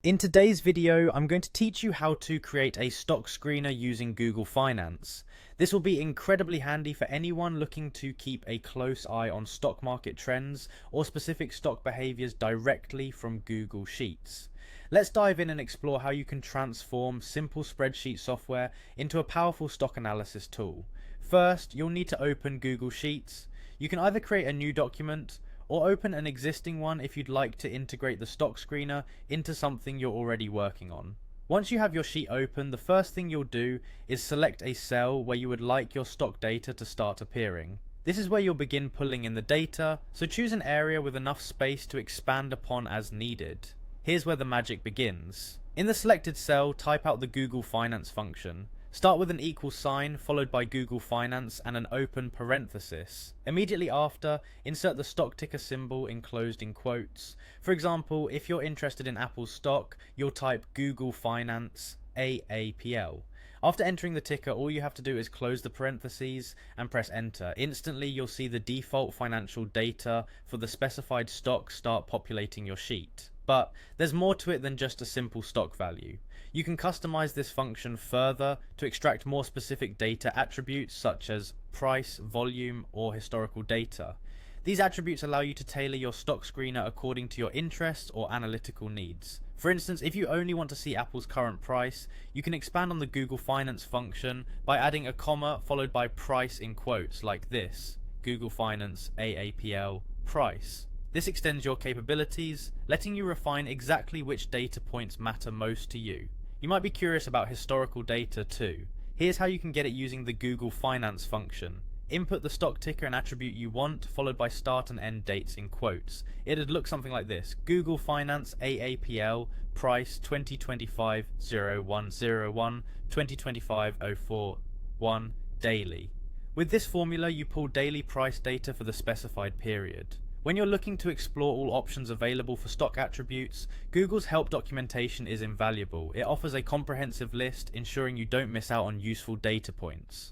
In today's video, I'm going to teach you how to create a stock screener using Google Finance. This will be incredibly handy for anyone looking to keep a close eye on stock market trends or specific stock behaviors directly from Google Sheets. Let's dive in and explore how you can transform simple spreadsheet software into a powerful stock analysis tool. First, you'll need to open Google Sheets. You can either create a new document or open an existing one if you'd like to integrate the stock screener into something you're already working on. Once you have your sheet open, the first thing you'll do is select a cell where you would like your stock data to start appearing. This is where you'll begin pulling in the data, so choose an area with enough space to expand upon as needed. Here's where the magic begins. In the selected cell, type out the Google Finance function. Start with an equal sign followed by Google Finance and an open parenthesis. Immediately after, insert the stock ticker symbol enclosed in quotes. For example, if you're interested in Apple's stock, you'll type Google Finance AAPL. After entering the ticker, all you have to do is close the parentheses and press enter. Instantly, you'll see the default financial data for the specified stock start populating your sheet. But there's more to it than just a simple stock value. You can customize this function further to extract more specific data attributes such as price, volume, or historical data. These attributes allow you to tailor your stock screener according to your interests or analytical needs. For instance, if you only want to see Apple's current price, you can expand on the Google Finance function by adding a comma followed by price in quotes like this: Google Finance AAPL price. This extends your capabilities, letting you refine exactly which data points matter most to you. You might be curious about historical data too. Here's how you can get it using the Google Finance function. Input the stock ticker and attribute you want, followed by start and end dates in quotes. It'd look something like this: Google Finance AAPL price 2025-0101 2025-04-1 daily. With this formula, you pull daily price data for the specified period. When you're looking to explore all options available for stock attributes, Google's help documentation is invaluable. It offers a comprehensive list, ensuring you don't miss out on useful data points.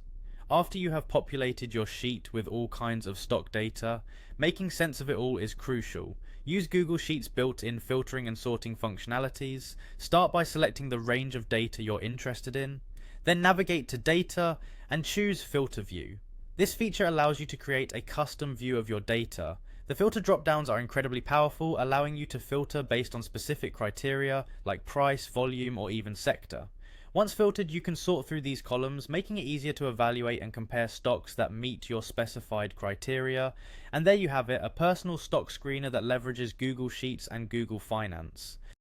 After you have populated your sheet with all kinds of stock data, making sense of it all is crucial. Use Google Sheets' built-in filtering and sorting functionalities. Start by selecting the range of data you're interested in. Then navigate to Data and choose Filter View. This feature allows you to create a custom view of your data. The filter drop-downs are incredibly powerful, allowing you to filter based on specific criteria like price, volume, or even sector. Once filtered, you can sort through these columns, making it easier to evaluate and compare stocks that meet your specified criteria. And there you have it, a personal stock screener that leverages Google Sheets and Google Finance.